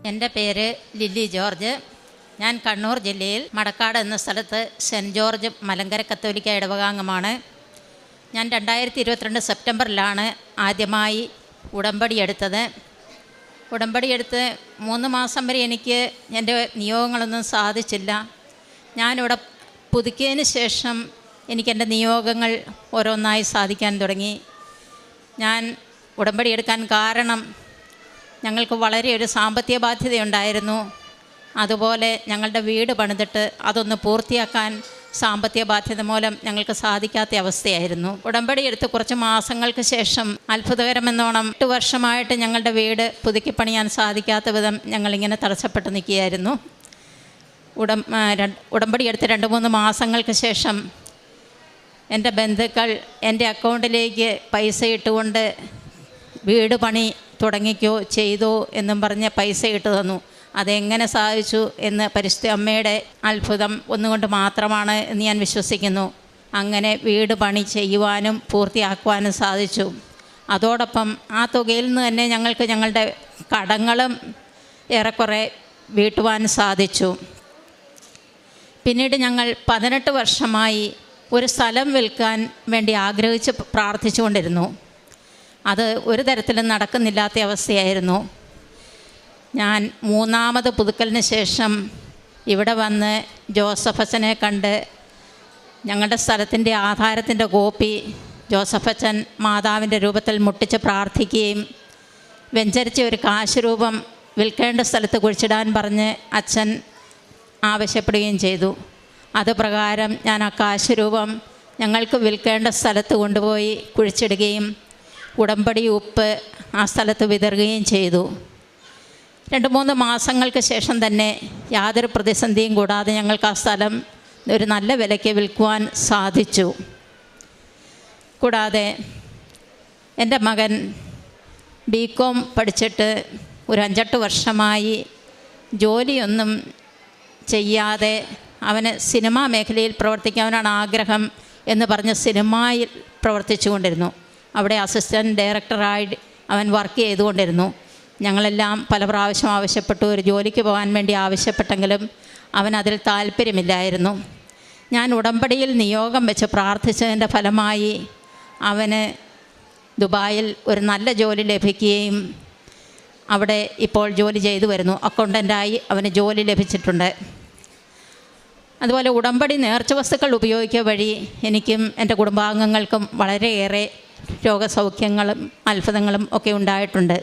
എൻ്റെ പേര് lily George. ഞാൻ കണ്ണൂർ ജില്ലയിൽ മടക്കാട് എന്ന സ്ഥലത്ത് സെൻറ്റ് ജോർജ് മലങ്കര കത്തോലിക്ക ഇടവകാംഗമാണ്. ഞാൻ 2022 സെപ്റ്റംബറിലാണ് ആദ്യമായി ഉടമ്പടി എടുത്തത്. ഉടമ്പടി എടുത്ത് 3 മാസം വരെ എനിക്ക് എൻ്റെ നിയോഗങ്ങളൊന്നും സാധിച്ചില്ല. ഞാനിവിടെ പുതുക്കിയതിന് ശേഷം എനിക്കെൻ്റെ നിയോഗങ്ങൾ ഓരോന്നായി സാധിക്കാൻ തുടങ്ങി. ഞാൻ ഉടമ്പടി എടുക്കാൻ കാരണം ഞങ്ങൾക്ക് വളരെ ഒരു സാമ്പത്തിക ബാധ്യതയുണ്ടായിരുന്നു. അതുപോലെ ഞങ്ങളുടെ വീട് പണിതിട്ട് അതൊന്ന് പൂർത്തിയാക്കാൻ സാമ്പത്തിക ബാധ്യത മൂലം ഞങ്ങൾക്ക് സാധിക്കാത്ത അവസ്ഥയായിരുന്നു. ഉടമ്പടി എടുത്ത് കുറച്ച് മാസങ്ങൾക്ക് ശേഷം അത്ഭുതകരമെന്നോണം 8 വർഷമായിട്ട് ഞങ്ങളുടെ വീട് പുതുക്കി പണിയാൻ സാധിക്കാത്ത വിധം ഞങ്ങളിങ്ങനെ തടസ്സപ്പെട്ട് നിൽക്കുകയായിരുന്നു. ഉടമ്പടി എടുത്ത് 2-3 മാസങ്ങൾക്ക് ശേഷം എൻ്റെ ബന്ധുക്കൾ എൻ്റെ അക്കൗണ്ടിലേക്ക് പൈസ ഇട്ടുകൊണ്ട് വീട് പണി തുടങ്ങിക്കോ ചെയ്തോ എന്നും പറഞ്ഞ് പൈസ ഇട്ട് തന്നു. അതെങ്ങനെ സാധിച്ചു എന്ന് പരിശുദ്ധ അമ്മയുടെ അത്ഭുതം ഒന്നുകൊണ്ട് മാത്രമാണ് എന്ന് ഞാൻ വിശ്വസിക്കുന്നു. അങ്ങനെ വീട് പണി ചെയ്യുവാനും പൂർത്തിയാക്കുവാനും സാധിച്ചു. അതോടൊപ്പം ആ തുകയിൽ നിന്ന് തന്നെ ഞങ്ങൾക്ക് ഞങ്ങളുടെ കടങ്ങളും ഏറെക്കുറെ വീട്ടുവാൻ സാധിച്ചു. പിന്നീട് ഞങ്ങൾ 18 വർഷമായി ഒരു സ്ഥലം വിൽക്കാൻ വേണ്ടി ആഗ്രഹിച്ച് പ്രാർത്ഥിച്ചുകൊണ്ടിരുന്നു. അത് ഒരു തരത്തിലും നടക്കുന്നില്ലാത്ത അവസ്ഥയായിരുന്നു. ഞാൻ 3ാമത് പുതുക്കലിന് ശേഷം ഇവിടെ വന്ന് ജോസഫച്ചനെ കണ്ട് ഞങ്ങളുടെ സ്ഥലത്തിൻ്റെ ആധാരത്തിൻ്റെ കോപ്പി ജോസഫച്ചൻ മാതാവിൻ്റെ രൂപത്തിൽ മുട്ടിച്ച് പ്രാർത്ഥിക്കുകയും വെഞ്ചരിച്ച ഒരു കാശ് രൂപം വിൽക്കേണ്ട സ്ഥലത്ത് കുഴിച്ചിടാൻ പറഞ്ഞ് അച്ഛൻ ആവശ്യപ്പെടുകയും ചെയ്തു. അത് പ്രകാരം ഞാൻ ആ കാശ് രൂപം ഞങ്ങൾക്ക് വിൽക്കേണ്ട സ്ഥലത്ത് കൊണ്ടുപോയി കുഴിച്ചിടുകയും ഉടമ്പടി ഉപ്പ് ആ സ്ഥലത്ത് വിതറുകയും ചെയ്തു. 2-3 മാസങ്ങൾക്ക് ശേഷം തന്നെ യാതൊരു പ്രതിസന്ധിയും കൂടാതെ ഞങ്ങൾക്ക് ആ സ്ഥലം ഒരു നല്ല വിലയ്ക്ക് വിൽക്കുവാൻ സാധിച്ചു. കൂടാതെ എൻ്റെ മകൻ BCom പഠിച്ചിട്ട് ഒരു 5-8 വർഷമായി ജോലിയൊന്നും ചെയ്യാതെ അവന് സിനിമാ മേഖലയിൽ പ്രവർത്തിക്കാനാണ് ആഗ്രഹം എന്ന് പറഞ്ഞ് സിനിമയിൽ പ്രവർത്തിച്ചു കൊണ്ടിരുന്നു. അവിടെ അസിസ്റ്റൻറ്റ് ഡയറക്ടറായി അവൻ വർക്ക് ചെയ്തുകൊണ്ടിരുന്നു. ഞങ്ങളെല്ലാം പല പ്രാവശ്യം ആവശ്യപ്പെട്ടു, ഒരു ജോലിക്ക് പോകാൻ വേണ്ടി ആവശ്യപ്പെട്ടെങ്കിലും അവൻ അതിൽ താല്പര്യമില്ലായിരുന്നു. ഞാൻ ഉടമ്പടിയിൽ നിയോഗം വെച്ച് പ്രാർത്ഥിച്ചതിൻ്റെ ഫലമായി അവന് ദുബായിൽ ഒരു നല്ല ജോലി ലഭിക്കുകയും അവിടെ ഇപ്പോൾ ജോലി ചെയ്തു വരുന്നു. അക്കൗണ്ടൻ്റായി അവന് ജോലി ലഭിച്ചിട്ടുണ്ട്. അതുപോലെ ഉടമ്പടി നേർച്ച വസ്തുക്കൾ ഉപയോഗിക്കുക വഴി എനിക്കും എൻ്റെ കുടുംബാംഗങ്ങൾക്കും വളരെയേറെ രോഗസൗഖ്യങ്ങളും അത്ഭുതങ്ങളും ഒക്കെ ഉണ്ടായിട്ടുണ്ട്.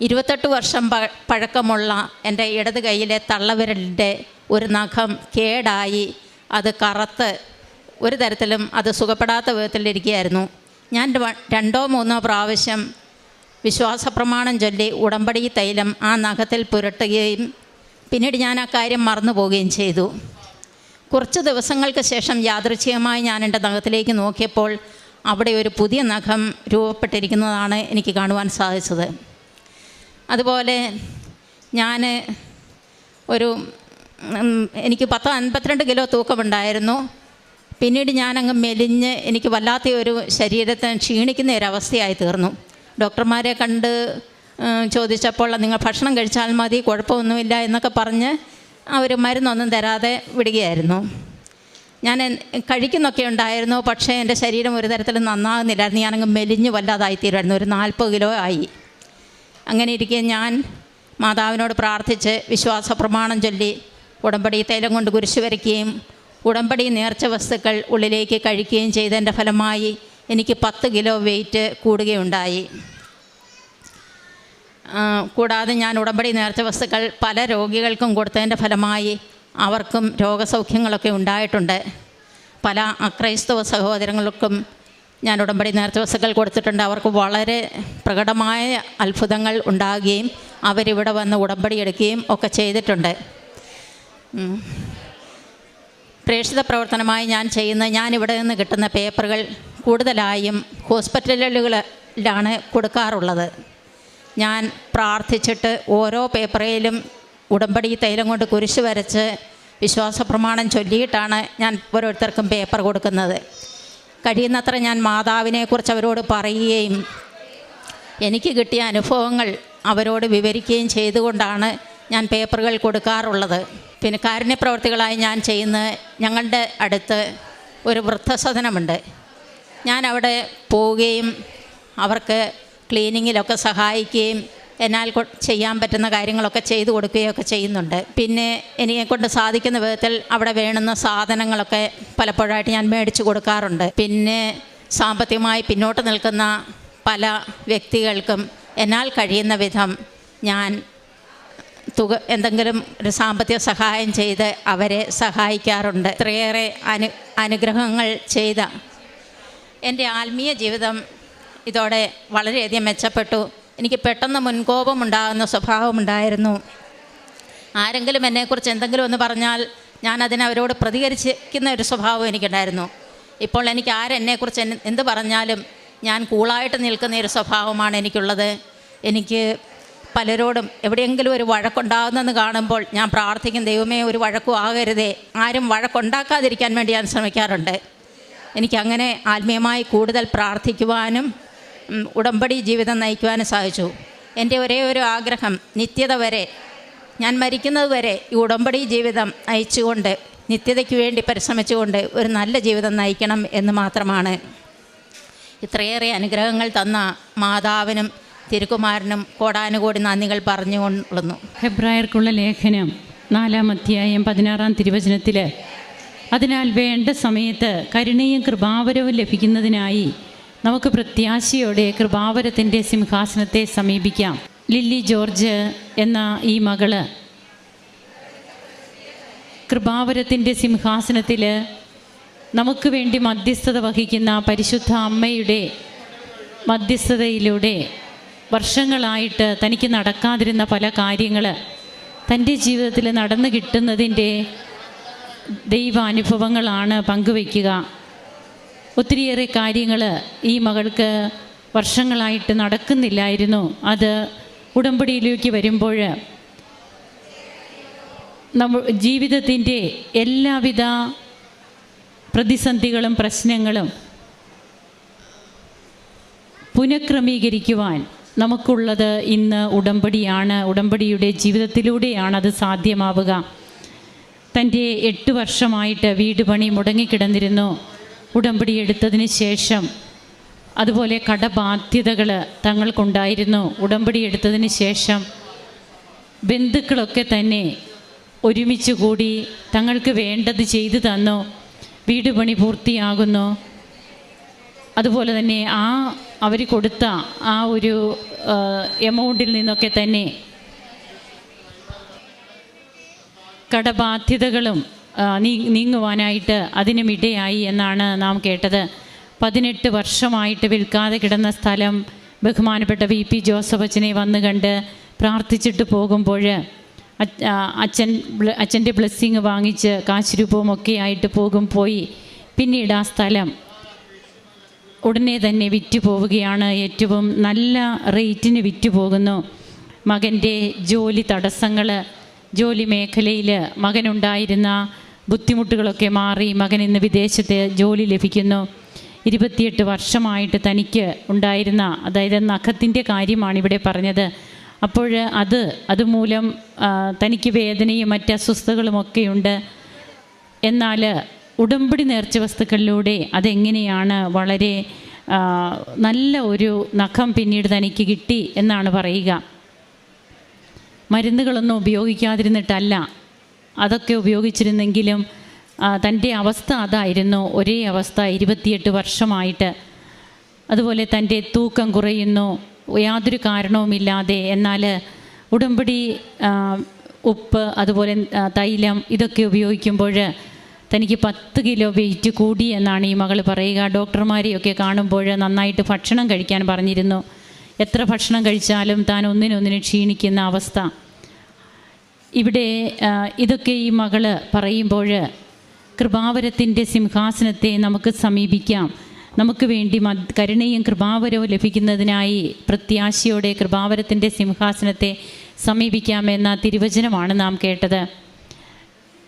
28 വർഷം പഴക്കമുള്ള എൻ്റെ ഇടത് കൈയിലെ തള്ളവിരലിൻ്റെ ഒരു നഖം കേടായി അത് കറുത്ത് ഒരു തരത്തിലും അത് സുഖപ്പെടാത്ത വിധത്തിലിരിക്കുകയായിരുന്നു. ഞാൻ 2-3 പ്രാവശ്യം വിശ്വാസപ്രമാണം ചൊല്ലി ഉടമ്പടി തൈലം ആ നഖത്തിൽ പുരട്ടുകയും പിന്നീട് ഞാൻ ആ കാര്യം മറന്നു പോവുകയും ചെയ്തു. കുറച്ച് ദിവസങ്ങൾക്ക് ശേഷം യാദൃച്ഛികമായി ഞാൻ എൻ്റെ നഖത്തിലേക്ക് നോക്കിയപ്പോൾ അവിടെ ഒരു പുതിയ നഖം രൂപപ്പെട്ടിരിക്കുന്നതാണ് എനിക്ക് കാണുവാൻ സാധിച്ചത്. അതുപോലെ ഞാൻ എനിക്ക് 52 കിലോ തൂക്കമുണ്ടായിരുന്നു. പിന്നീട് ഞാനങ്ങ് മെലിഞ്ഞ് എനിക്ക് വല്ലാത്ത ഒരു ശരീരത്തിന് ക്ഷീണിക്കുന്ന ഒരവസ്ഥയായി തീർന്നു. ഡോക്ടർമാരെ കണ്ട് ചോദിച്ചപ്പോൾ നിങ്ങൾ ഭക്ഷണം കഴിച്ചാൽ മതി, കുഴപ്പമൊന്നുമില്ല എന്നൊക്കെ പറഞ്ഞ് അവർ മരുന്നൊന്നും തരാതെ വിടുകയായിരുന്നു. ഞാൻ കഴിക്കുന്നൊക്കെ ഉണ്ടായിരുന്നു, പക്ഷേ എൻ്റെ ശരീരം ഒരു തരത്തിലും നന്നാകുന്നില്ലായിരുന്നു. ഞാനങ്ങ് മെലിഞ്ഞ് വല്ലാതായിത്തീരുമായിരുന്നു. ഒരു 40 കിലോ ആയി. അങ്ങനെ ഇരിക്കെ ഞാൻ മാതാവിനോട് പ്രാർത്ഥിച്ച് വിശ്വാസപ്രമാണം ചൊല്ലി ഉടമ്പടി തൈലം കൊണ്ട് കുരിശ് വരയ്ക്കുകയും ഉടമ്പടി നേർച്ച വസ്തുക്കൾ ഉള്ളിലേക്ക് കഴിക്കുകയും ചെയ്തതിൻ്റെ ഫലമായി എനിക്ക് 10 കിലോ വെയിറ്റ് കൂടുകയുണ്ടായി. കൂടാതെ ഞാൻ ഉടമ്പടി നേർച്ച വസ്തുക്കൾ പല രോഗികൾക്കും കൊടുത്തതിൻ്റെ ഫലമായി അവർക്കും രോഗസൗഖ്യങ്ങളൊക്കെ ഉണ്ടായിട്ടുണ്ട്. പല അക്രൈസ്തവ സഹോദരങ്ങൾക്കും ഞാൻ ഉടമ്പടി നേർച്ച വസ്തുക്കൾ കൊടുത്തിട്ടുണ്ട്. അവർക്ക് വളരെ പ്രകടമായ അത്ഭുതങ്ങൾ ഉണ്ടാകുകയും അവരിവിടെ വന്ന് ഉടമ്പടി എടുക്കുകയും ഒക്കെ ചെയ്തിട്ടുണ്ട്. പ്രേക്ഷിത പ്രവർത്തനമായി ഞാനിവിടെ നിന്ന് കിട്ടുന്ന പേപ്പറുകൾ കൂടുതലായും ഹോസ്പിറ്റലുകളിലാണ് കൊടുക്കാറുള്ളത്. ഞാൻ പ്രാർത്ഥിച്ചിട്ട് ഓരോ പേപ്പറിലും ഉടമ്പടി തൈലം കൊണ്ട് കുരിശ് വരച്ച് വിശ്വാസപ്രമാണം ചൊല്ലിയിട്ടാണ് ഞാൻ ഓരോരുത്തർക്കും പേപ്പർ കൊടുക്കുന്നത്. കഴിയുന്നത്ര ഞാൻ മാതാവിനെക്കുറിച്ച് അവരോട് പറയുകയും എനിക്ക് കിട്ടിയ അനുഭവങ്ങൾ അവരോട് വിവരിക്കുകയും ചെയ്തുകൊണ്ടാണ് ഞാൻ പേപ്പറുകൾ കൊടുക്കാറുള്ളത്. പിന്നെ കാരുണ്യപ്രവർത്തികളായി ഞാൻ ചെയ്യുന്ന ഞങ്ങളുടെ അടുത്ത് ഒരു വൃദ്ധസദനമുണ്ട്. ഞാൻ അവിടെ പോവുകയും അവർക്ക് ക്ലീനിങ്ങിലൊക്കെ സഹായിക്കുകയും എന്നാൽ ചെയ്യാൻ പറ്റുന്ന കാര്യങ്ങളൊക്കെ ചെയ്തു കൊടുക്കുകയൊക്കെ ചെയ്യുന്നുണ്ട്. പിന്നെ എന്നെക്കൊണ്ട് സാധിക്കുന്ന വിധത്തിൽ അവിടെ വേണ്ടുന്ന സാധനങ്ങളൊക്കെ പലപ്പോഴായിട്ട് ഞാൻ മേടിച്ചു കൊടുക്കാറുണ്ട്. പിന്നെ സാമ്പത്തികമായി പിന്നോട്ട് നിൽക്കുന്ന പല വ്യക്തികൾക്കും എന്നാൽ കഴിയുന്ന വിധം ഞാൻ എന്തെങ്കിലും ഒരു സാമ്പത്തിക സഹായം ചെയ്ത് അവരെ സഹായിക്കാറുണ്ട്. ഇത്രയേറെ അനുഗ്രഹങ്ങൾ ചെയ്ത എൻ്റെ ആത്മീയ ജീവിതം ഇതോടെ വളരെയധികം മെച്ചപ്പെട്ടു. എനിക്ക് പെട്ടെന്ന് മുൻകോപമുണ്ടാകുന്ന സ്വഭാവമുണ്ടായിരുന്നു. ആരെങ്കിലും എന്നെക്കുറിച്ച് എന്തെങ്കിലും ഒന്ന് പറഞ്ഞാൽ ഞാൻ അതിനവരോട് പ്രതികരിക്കുന്ന ഒരു സ്വഭാവം എനിക്കുണ്ടായിരുന്നു. ഇപ്പോൾ എനിക്ക് ആരെന്നെക്കുറിച്ച് എന്ത് പറഞ്ഞാലും ഞാൻ കൂളായിട്ട് നിൽക്കുന്ന ഒരു സ്വഭാവമാണ് എനിക്കുള്ളത്. എനിക്ക് പലരോടും എവിടെയെങ്കിലും ഒരു വഴക്കുണ്ടാകുന്നെന്ന് കാണുമ്പോൾ ഞാൻ പ്രാർത്ഥിക്കും, ദൈവമേ ഒരു വഴക്കും ആകരുതേ, ആരും വഴക്കുണ്ടാക്കാതിരിക്കാൻ വേണ്ടി ഞാൻ ശ്രമിക്കാറുണ്ട്. എനിക്കങ്ങനെ ആത്മീയമായി കൂടുതൽ പ്രാർത്ഥിക്കുവാനും ഉടമ്പടി ജീവിതം നയിക്കുവാനും സാധിച്ചു. എൻ്റെ ഒരേ ഒരു ആഗ്രഹം നിത്യത വരെ, ഞാൻ മരിക്കുന്നത് വരെ ഈ ഉടമ്പടി ജീവിതം നയിച്ചുകൊണ്ട് നിത്യതയ്ക്ക് വേണ്ടി പരിശ്രമിച്ചുകൊണ്ട് ഒരു നല്ല ജീവിതം നയിക്കണം എന്ന് മാത്രമാണ്. ഇത്രയേറെ അനുഗ്രഹങ്ങൾ തന്ന മാതാവിനും തിരുക്കുമാരനും കോടാനുകോടി നന്ദികൾ പറഞ്ഞുകൊള്ളുന്നു. ഹെബ്രായർക്കുള്ള ലേഖനം 4-ാം അധ്യായം 16-ാം തിരുവചനത്തിൽ, അതിനാൽ വേണ്ട സമയത്ത് കരുണയും കൃപാവരവും ലഭിക്കുന്നതിനായി നമുക്ക് പ്രത്യാശയോടെ കൃപാവരത്തിൻ്റെ സിംഹാസനത്തെ സമീപിക്കാം. ലില്ലി ജോർജ് എന്ന ഈ മകള് കൃപാവരത്തിൻ്റെ സിംഹാസനത്തിൽ നമുക്ക് വേണ്ടി മധ്യസ്ഥത വഹിക്കുന്ന പരിശുദ്ധ അമ്മയുടെ മധ്യസ്ഥതയിലൂടെ വർഷങ്ങളായിട്ട് തനിക്ക് നടക്കാതിരുന്ന പല കാര്യങ്ങൾ തൻ്റെ ജീവിതത്തിൽ നടന്നു കിട്ടുന്നതിൻ്റെ ദൈവാനുഭവങ്ങളാണ് പങ്കുവയ്ക്കുക. ഒത്തിരിയേറെ കാര്യങ്ങൾ ഈ മകൾക്ക് വർഷങ്ങളായിട്ട് നടക്കുന്നില്ലായിരുന്നു. അത് ഉടമ്പടിയിലേക്ക് വരുമ്പോൾ ജീവിതത്തിൻ്റെ എല്ലാവിധ പ്രതിസന്ധികളും പ്രശ്നങ്ങളും പുനഃക്രമീകരിക്കുവാൻ നമുക്കുള്ളത് ഇന്ന് ഉടമ്പടിയാണ്. ഉടമ്പടിയുടെ ജീവിതത്തിലൂടെയാണ് അത് സാധ്യമാവുക. തൻ്റെ 8 വർഷമായിട്ട് വീട് പണി മുടങ്ങിക്കിടന്നിരുന്നു. ഉടമ്പടി എടുത്തതിന് ശേഷം അതുപോലെ കടബാധ്യതകൾ തങ്ങൾക്കുണ്ടായിരുന്നു. ഉടമ്പടി എടുത്തതിന് ശേഷം ബന്ധുക്കളൊക്കെ തന്നെ ഒരുമിച്ച് കൂടി തങ്ങൾക്ക് വേണ്ടത് ചെയ്തു തന്നു. വീട് പണി പൂർത്തിയാകുന്നു. അതുപോലെ തന്നെ അവർ കൊടുത്ത ആ ഒരു എമൗണ്ടിൽ നിന്നൊക്കെ തന്നെ കടബാധ്യതകളും നീങ്ങുവാനായിട്ട് അതിനുമിടയായി എന്നാണ് നാം കേട്ടത്. 18 വർഷമായിട്ട് വിൽക്കാതെ കിടന്ന സ്ഥലം ബഹുമാനപ്പെട്ട VP ജോസഫ് അച്ഛനെ വന്ന് കണ്ട് പ്രാർത്ഥിച്ചിട്ട് പോകുമ്പോൾ അച്ഛൻ്റെ ബ്ലെസ്സിങ് വാങ്ങിച്ച് കാശ് രൂപവുമൊക്കെ ആയിട്ട് പോയി. പിന്നീട് ആ സ്ഥലം ഉടനെ തന്നെ വിറ്റ് പോവുകയാണ്. ഏറ്റവും നല്ല റേറ്റിന് വിറ്റ് പോകുന്നു. മകൻ്റെ ജോലി തടസ്സങ്ങൾ, ജോലി മേഖലയിൽ മകനുണ്ടായിരുന്ന ബുദ്ധിമുട്ടുകളൊക്കെ മാറി മകൻ ഇന്ന് വിദേശത്ത് ജോലി ലഭിക്കുന്നു. 28 വർഷമായിട്ട് തനിക്ക് ഉണ്ടായിരുന്ന, അതായത് നഖത്തിൻ്റെ കാര്യമാണ് ഇവിടെ പറഞ്ഞത്. അപ്പോൾ അതുമൂലം തനിക്ക് വേദനയും മറ്റ് അസ്വസ്ഥതകളുമൊക്കെയുണ്ട്. എന്നാൽ ഉടമ്പടി നേർച്ച വസ്തുക്കളിലൂടെ അതെങ്ങനെയാണ് വളരെ നല്ല ഒരു നഖം പിന്നീട് തനിക്ക് കിട്ടി എന്നാണ് പറയുക. മരുന്നുകളൊന്നും ഉപയോഗിക്കാതിരുന്നിട്ടല്ല, അതൊക്കെ ഉപയോഗിച്ചിരുന്നെങ്കിലും തൻ്റെ അവസ്ഥ അതായിരുന്നു. ഒരേ അവസ്ഥ 28 വർഷമായിട്ട്. അതുപോലെ തൻ്റെ തൂക്കം കുറയുന്നു യാതൊരു കാരണവുമില്ലാതെ. എന്നാൽ ഉടമ്പടി ഉപ്പ് അതുപോലെ തൈലം ഇതൊക്കെ ഉപയോഗിക്കുമ്പോൾ തനിക്ക് 10 കിലോ വെയിറ്റ് കൂടി എന്നാണ് ഈ മകൾ പറയുക. ഡോക്ടർമാരെയൊക്കെ കാണുമ്പോൾ നന്നായിട്ട് ഭക്ഷണം കഴിക്കാൻ പറഞ്ഞിരുന്നു. എത്ര ഭക്ഷണം കഴിച്ചാലും താൻ ഒന്നിനൊന്നിന് ക്ഷീണിക്കുന്ന അവസ്ഥ. ഇവിടെ ഇതൊക്കെ ഈ മകൾ പറയുമ്പോൾ കൃപാവരത്തിൻ്റെ സിംഹാസനത്തെ നമുക്ക് സമീപിക്കാം. നമുക്ക് വേണ്ടി കരുണയും കൃപാവരവും ലഭിക്കുന്നതിനായി പ്രത്യാശയോടെ കൃപാവരത്തിൻ്റെ സിംഹാസനത്തെ സമീപിക്കാമെന്ന തിരുവചനമാണ് നാം കേട്ടത്.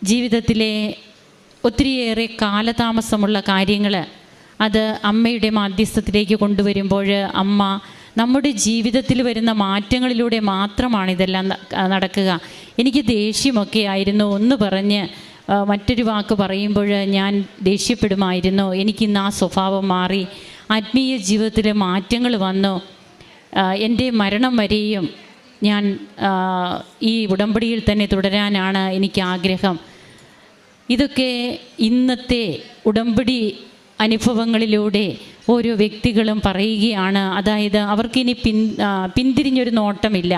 ജീവിതത്തിലെ ഒത്തിരിയേറെ കാലതാമസമുള്ള കാര്യങ്ങൾ അത് അമ്മയുടെ മാധ്യസ്ഥത്തിലേക്ക് കൊണ്ടുവരുമ്പോൾ അമ്മ നമ്മുടെ ജീവിതത്തിൽ വരുന്ന മാറ്റങ്ങളിലൂടെ മാത്രമാണ് ഇതെല്ലാം നടക്കുക. എനിക്ക് ദേഷ്യമൊക്കെ ആയിരുന്നു, ഒന്ന് പറഞ്ഞ് മറ്റൊരു വാക്ക് പറയുമ്പോൾ ഞാൻ ദേഷ്യപ്പെടുമായിരുന്നു. എനിക്കിന്ന് ആ സ്വഭാവം മാറി, ആത്മീയ ജീവിതത്തിൽ മാറ്റങ്ങൾ വന്നു. എൻ്റെ മരണം വരെയും ഞാൻ ഈ ഉടമ്പടിയിൽ തന്നെ തുടരാനാണ് എനിക്ക് ആഗ്രഹം. ഇതൊക്കെ ഇന്നത്തെ ഉടമ്പടി അനുഭവങ്ങളിലൂടെ ഓരോ വ്യക്തികളും പറയുകയാണ്. അതായത് അവർക്കിനി പിന്തിരിഞ്ഞൊരു നോട്ടമില്ല.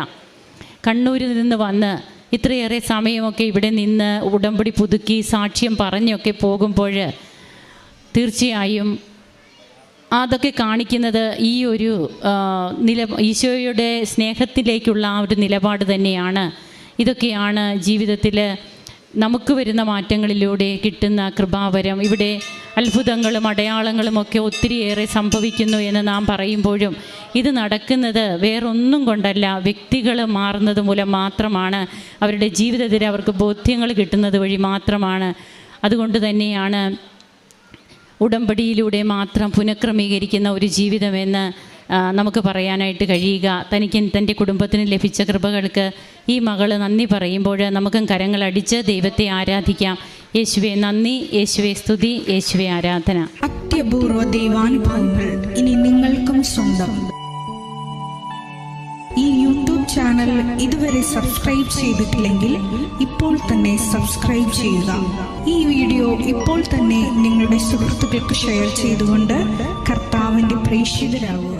കണ്ണൂരിൽ നിന്ന് വന്ന് ഇത്രയേറെ സമയമൊക്കെ ഇവിടെ നിന്ന് ഉടമ്പടി പുതുക്കി സാക്ഷ്യം പറഞ്ഞൊക്കെ പോകുമ്പോൾ തീർച്ചയായും അതൊക്കെ കാണിക്കുന്നത് ഈ ഒരു ഈശോയുടെ സ്നേഹത്തിലേക്കുള്ള ആ ഒരു നിലപാട് തന്നെയാണ്. ഇതൊക്കെയാണ് ജീവിതത്തിൽ നമുക്ക് വരുന്ന മാറ്റങ്ങളിലൂടെ കിട്ടുന്ന കൃപാവരം. ഇവിടെ അത്ഭുതങ്ങളും അടയാളങ്ങളും ഒക്കെ ഒത്തിരിയേറെ സംഭവിക്കുന്നു എന്ന് നാം പറയുമ്പോഴും ഇത് നടക്കുന്നത് വേറൊന്നും കൊണ്ടല്ല, വ്യക്തികൾ മാറുന്നത് മൂലം മാത്രമാണ്. അവരുടെ ജീവിതത്തിൽ അവർക്ക് ബോധ്യങ്ങൾ കിട്ടുന്നത് വഴി മാത്രമാണ്. അതുകൊണ്ട് തന്നെയാണ് ഉടമ്പടിയിലൂടെ മാത്രം പുനഃക്രമീകരിക്കുന്ന ഒരു ജീവിതമെന്ന് നമുക്ക് പറയാനായിട്ട് കഴിയുക. തനിക്ക് തൻ്റെ കുടുംബത്തിന് ലഭിച്ച കൃപകൾക്ക് ഈ മകൾ നന്ദി പറയുമ്പോൾ നമുക്കും കരങ്ങളടിച്ച് ദൈവത്തെ ആരാധിക്കാം. യേശുവെ നന്ദി, യേശുവെ സ്തുതി, യേശുവെ ആരാധന. അത്യപൂർവ ദൈവാനുഭവങ്ങൾ ഇനി നിങ്ങൾക്കും സ്വന്തം. ഈ യൂട്യൂബ് ചാനൽ ഇതുവരെ സബ്സ്ക്രൈബ് ചെയ്തിട്ടില്ലെങ്കിൽ ഇപ്പോൾ തന്നെ സബ്സ്ക്രൈബ് ചെയ്യുക. ഈ വീഡിയോ ഇപ്പോൾ തന്നെ നിങ്ങളുടെ സുഹൃത്തുക്കൾക്ക് ഷെയർ ചെയ്തുകൊണ്ട് കർത്താവിൻ്റെ പ്രേക്ഷിതരാകുക.